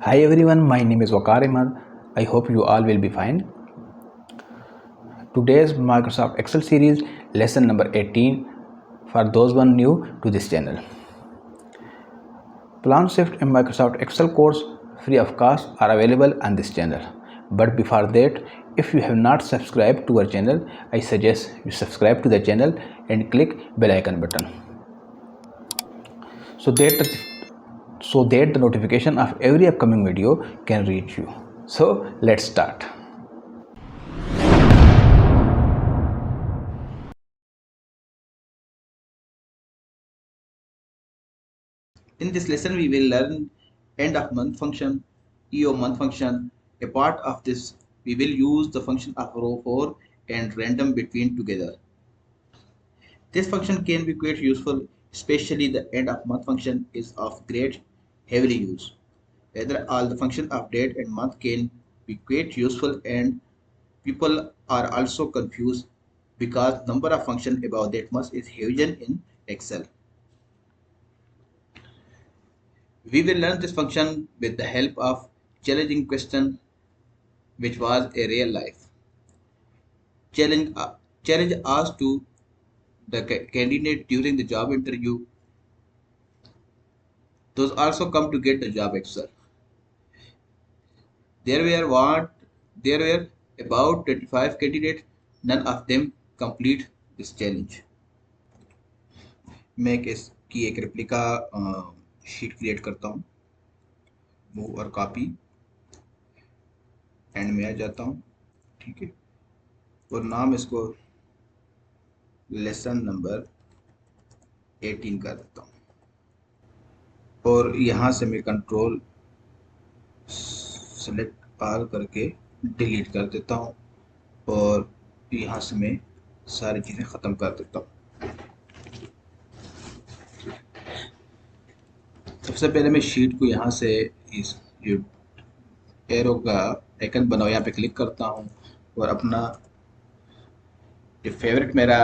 Hi everyone, my name is Waqar Ahmad. I hope you all will be fine. Today's Microsoft Excel series lesson number 18 for those one new to this channel. Plan Shift and Microsoft Excel course free of cost are available on this channel. But before that, if you have not subscribed to our channel, I suggest you subscribe to the channel and click bell icon button so that the notification of every upcoming video can reach you. So let's start. In this lesson, we will learn end of month function, EO month function. A part of this, we will use the function of row 4 and random between together. This function can be quite useful, especially the end of month function is of great heavily use. Rather, all the function of date and month can be quite useful, and people are also confused because number of function about that much is huge in Excel. We will learn this function with the help of challenging question which was a real life challenge. Challenge asked to the candidate during the job interview. Those also come to get the job itself. There were what there were about 25 candidates. None of them complete this challenge. मैं इसकी एक replica sheet create करता हूँ, move और copy, and में आ जाता हूँ, ठीक है, और नाम इसको लेसन नंबर 18 कर देता हूँ, और यहाँ से मैं कंट्रोल सेलेक्ट ऑल करके डिलीट कर देता हूँ, और यहाँ से मैं सारी चीज़ें ख़त्म कर देता हूँ। सबसे पहले मैं शीट को यहाँ से इस एरो का आइकन बनाओ, यहाँ पे क्लिक करता हूँ, और अपना जो फेवरेट मेरा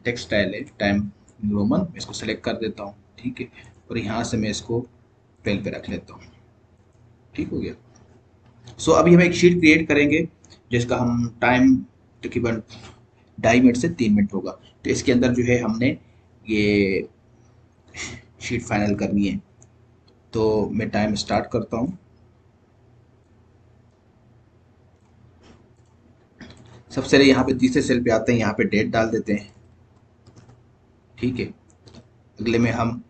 टेक्स्ट स्टाइल है टाइम रोमन, इसको सेलेक्ट कर देता हूँ, ठीक है, और यहाँ से मैं इसको पेन पे रख लेता हूँ, ठीक हो गया। सो अभी हम एक शीट क्रिएट करेंगे जिसका हम टाइम तकरीबन 2.5 मिनट से 3 मिनट होगा। तो इसके अंदर जो है हमने ये शीट फाइनल करनी है। तो मैं टाइम स्टार्ट करता हूँ। सबसे पहले यहाँ पे तीसरे सेल पे आते हैं, यहाँ पे डेट डाल देते हैं, ठीक है। अगले में हम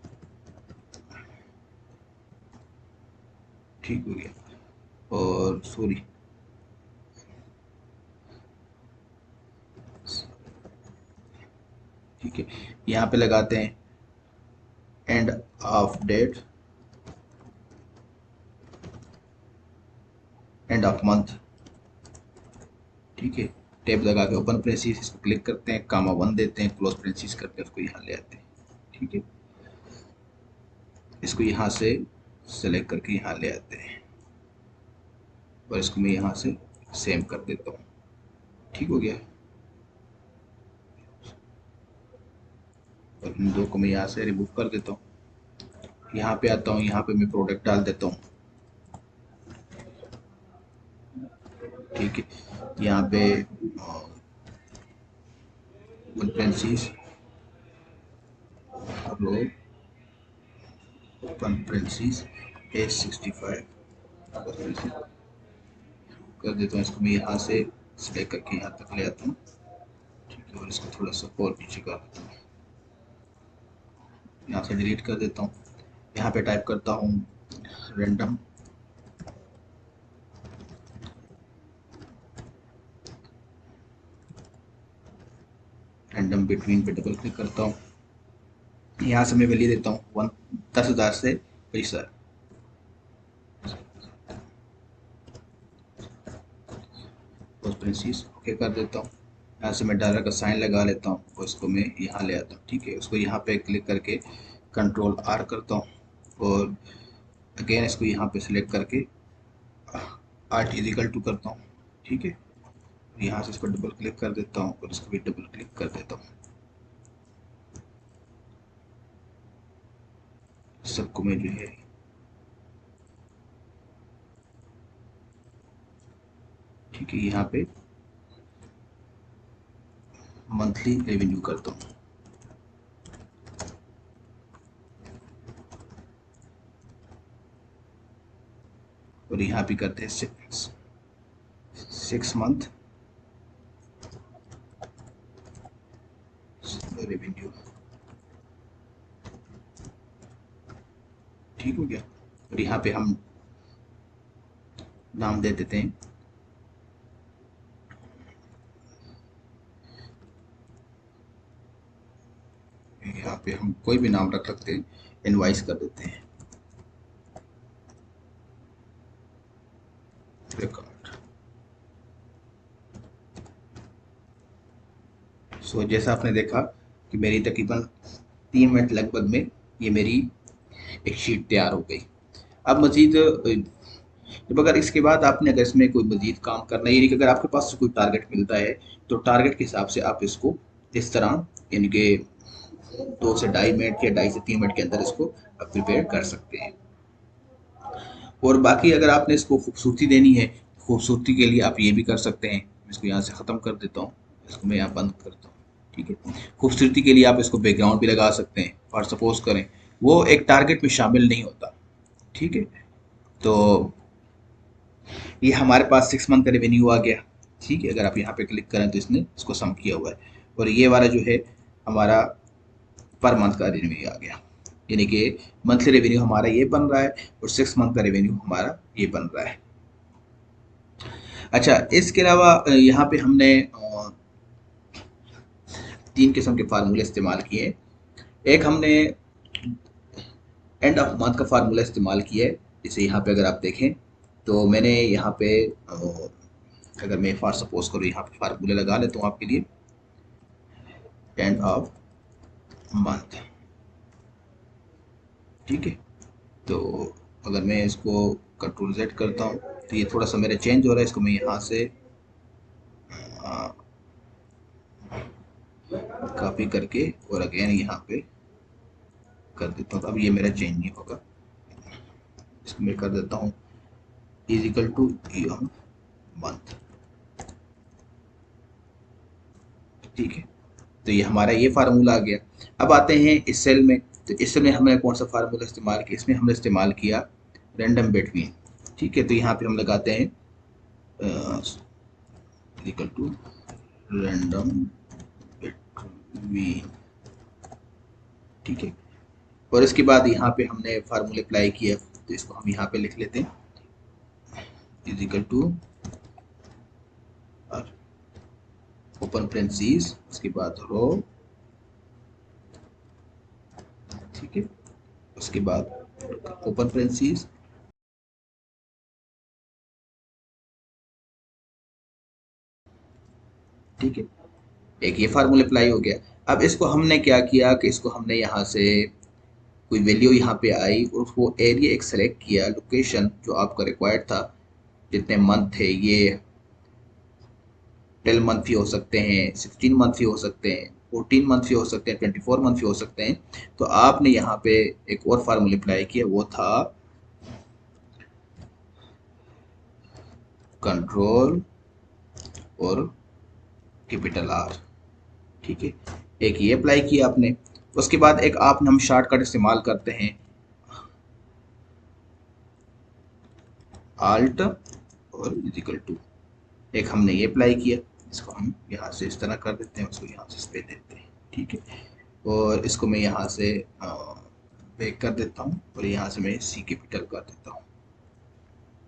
ठीक हो गया, और सॉरी ठीक है, यहाँ पे लगाते हैं end of date, end of month, ठीक है। टैब लगा के ओपन प्रेसिस इसको क्लिक करते हैं, कामा 1 देते हैं, क्लोज प्रेसिस करके उसको यहाँ ले आते हैं, ठीक है। इसको यहाँ से सेलेक्ट करके यहाँ ले आते हैं, और इसको मैं यहाँ से सेव कर देता हूँ, ठीक हो गया। और इन दो को मैं यहाँ से रिमूव कर देता हूँ। यहाँ पे आता हूँ, यहाँ पे मैं प्रोडक्ट डाल देता हूँ, ठीक है। यहाँ पे पेंसिस रो ओपन पेंसिस A65 कर देता हूँ। इसको मैं यहाँ से सिलेक्ट करके यहाँ तक ले आता हूँ, ठीक है, और इसको थोड़ा सा और नीचे कर देता हूँ, यहाँ से डिलीट कर देता हूँ। यहाँ पे टाइप करता हूँ रैंडम रैंडम बिटवीन पे डबल क्लिक करता हूँ। यहाँ से मैं वैल्यू देता हूँ 10,000 से 20,000, प्रेसिस ओके कर देता हूँ। यहाँ से मैं डॉलर का साइन लगा लेता हूँ, और इसको मैं यहाँ ले आता हूँ, ठीक है। उसको यहाँ पे क्लिक करके कंट्रोल आर करता हूँ, और अगेन इसको यहाँ पे सिलेक्ट करके आर्ट इजिकल टू करता हूँ, ठीक है। यहाँ से इसको डबल क्लिक कर देता हूँ, और इसको भी डबल क्लिक कर देता हूँ। सबको मैं जो है ठीक है, यहाँ पे मंथली रेवेन्यू करता हूँ, और यहाँ भी करते हैं 6 मंथ रेवेन्यू। ठीक हो गया। और यहाँ पे हम नाम दे देते हैं, यहाँ पे हम कोई भी नाम रख सकते हैं, इनवाइस कर देते हैं, रिकॉर्ड। सो जैसा आपने देखा कि मेरी तकरीबन 3 मिनट लगभग में ये मेरी एक शीट तैयार हो गई। अब मज़ीद जब अगर इसके बाद आपने अगर इसमें कोई मज़ीद काम करना है, यानी कि अगर आपके पास से कोई टारगेट मिलता है तो टारगेट के हिसाब से आप इसको इस तरह यानी कि 2 से 2.5 मिनट या 2.5 से 3 मिनट के अंदर इसको आप प्रिपेयर कर सकते हैं। और बाकी अगर आपने इसको खूबसूरती देनी है, खूबसूरती के लिए आप ये भी कर सकते हैं। इसको यहाँ से ख़त्म कर देता हूँ, इसको मैं यहाँ बंद करता हूँ। ठीक है, खूबसूरती के लिए आप इसको बैकग्राउंड भी लगा सकते हैं, और सपोज करें वो एक टारगेट में शामिल नहीं होता। ठीक है, तो ये हमारे पास 6 मंथ का रेवेन्यू आ गया। ठीक है, अगर आप यहाँ पे क्लिक करें तो इसने इसको सम किया हुआ है, और ये वाला जो है हमारा पर मंथ का रेवेन्यू आ गया, यानी कि मंथली रेवेन्यू हमारा ये बन रहा है और 6 मंथ का रेवेन्यू हमारा ये बन रहा है। अच्छा, इसके अलावा यहाँ पे हमने 3 किस्म के फार्मूले इस्तेमाल किए। एक हमने एंड ऑफ मंथ का फार्मूला इस्तेमाल किया है, जैसे यहाँ पे अगर आप देखें तो मैंने यहाँ पे अगर मैं फॉर सपोज करूँ यहाँ पे फार्मूले लगा लेता हूँ आपके लिए, एंड ऑफ मंथ। ठीक है, तो अगर मैं इसको कंट्रोल Z करता हूँ तो ये थोड़ा सा मेरा चेंज हो रहा है, इसको मैं यहाँ से कॉपी करके और अगेन यहाँ पे कर देता हूँ। अब ये मेरा चेंज नहीं होगा, इसको मैं कर देता हूँ इज इक्वल टू मंथ। ठीक है, तो ये हमारा ये फार्मूला आ गया। अब आते हैं इस सेल में, तो इस सेल में हमने कौन सा फार्मूला इस्तेमाल किया, इसमें हमने इस्तेमाल किया रैंडम बिटवीन। ठीक है, तो यहाँ पे हम लगाते हैं इक्वल टू रैंडम बिटवीन। ठीक है, और इसके बाद यहाँ पे हमने फार्मूले अप्लाई किया, तो इसको हम यहाँ पे लिख लेते हैं इज इक्वल टू ओपन पेरेंथीज, उसके बाद रो। ठीक है, उसके बाद ओपन पेरेंथीज, ठीक है, एक ये फार्मूला अप्लाई हो गया। अब इसको हमने क्या किया कि इसको हमने यहाँ से कोई वैल्यू यहाँ पे आई और वो एरिया एक सेलेक्ट किया, लोकेशन जो आपका रिक्वायर्ड था, जितने मंथ थे ये 12 मंथ भी हो सकते हैं, 16 मंथ भी हो सकते हैं, 14 मंथ भी हो सकते हैं, 24 मंथ भी हो सकते हैं। तो आपने यहाँ पे एक और फार्मूला अप्लाई किया, वो था कंट्रोल और कैपिटल R। ठीक है, एक ये अप्लाई किया आपने। उसके बाद एक आपने हम शॉर्टकट इस्तेमाल करते हैं आल्ट और इक्वल टू, एक हमने ये अप्लाई किया, इसको हम यहाँ से इस तरह कर देते हैं, उसको यहाँ से इस पे देते हैं। ठीक है, और इसको मैं यहाँ से बैक कर देता हूँ और यहाँ से मैं C कैपिटल कर देता हूँ।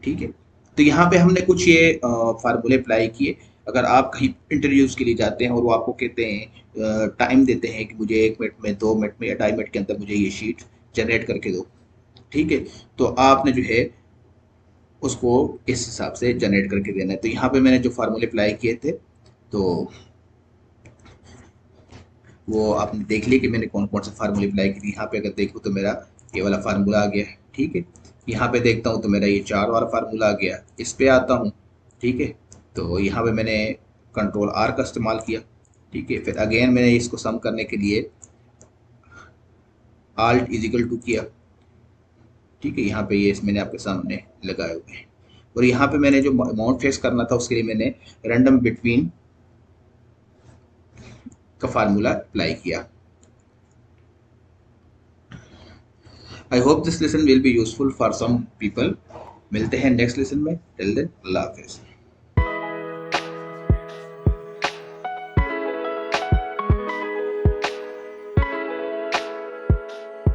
ठीक है, तो यहाँ पे हमने कुछ ये फार्मूले अप्लाई किए। अगर आप कहीं इंटरव्यूज़ के लिए जाते हैं और वो आपको कहते हैं टाइम देते हैं कि मुझे 1 मिनट में, 2 मिनट में या 2.5 मिनट के अंदर मुझे ये शीट जनरेट करके दो। ठीक है, तो आपने जो है उसको इस हिसाब से जनरेट करके देना है। तो यहाँ पे मैंने जो फार्मूले अप्लाई किए थे तो वो आपने देख लिया कि मैंने कौन कौन से फार्मूले अप्लाई किए। यहाँ पे अगर देखूँ तो मेरा ये वाला फार्मूला आ गया है। ठीक है, यहाँ पे देखता हूँ तो मेरा ये 4 वाला फार्मूला आ गया। इस पे आता हूँ, ठीक है, तो यहाँ पे मैंने कंट्रोल R का इस्तेमाल किया। ठीक है, फिर अगेन मैंने इसको सम करने के लिए आल्ट इज इक्वल टू किया। ठीक है, यहाँ पे ये मैंने आपके सामने लगाए हुए हैं। और यहाँ पे मैंने जो अमाउंट फिक्स करना था उसके लिए मैंने रैंडम बिटवीन का फार्मूला अप्लाई किया। I hope this lesson will be useful for some people. मिलते हैं नेक्स्ट लेसन में। टिल देन अल्लाह हाफिज़।